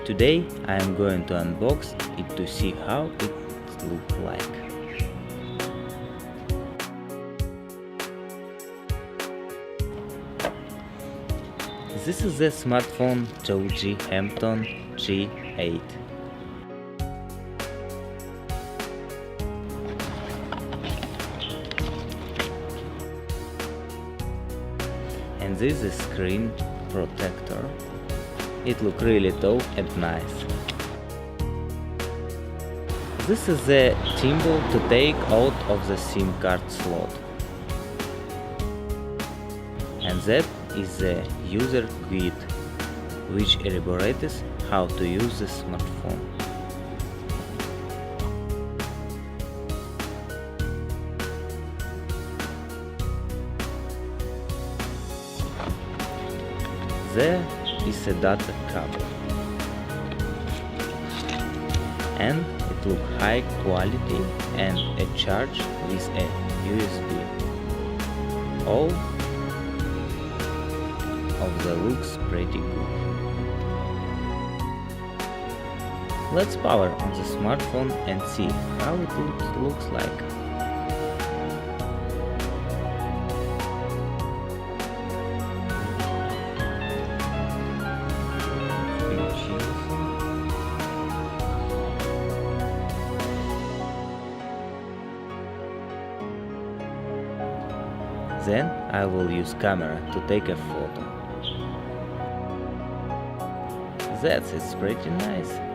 Today I am going to unbox it to see how it looks like. This is the smartphone ZOJI Homtom Z8. And this is the screen protector. It looks really tall and nice. This is the symbol to take out of the SIM card slot. And that is the user guide, which elaborates how to use the smartphone. There is a data cable, and it looks high quality and a charge with a USB. All of the looks pretty good. Let's power on the smartphone and see how it looks like. Then I will use camera to take a photo. That's pretty nice.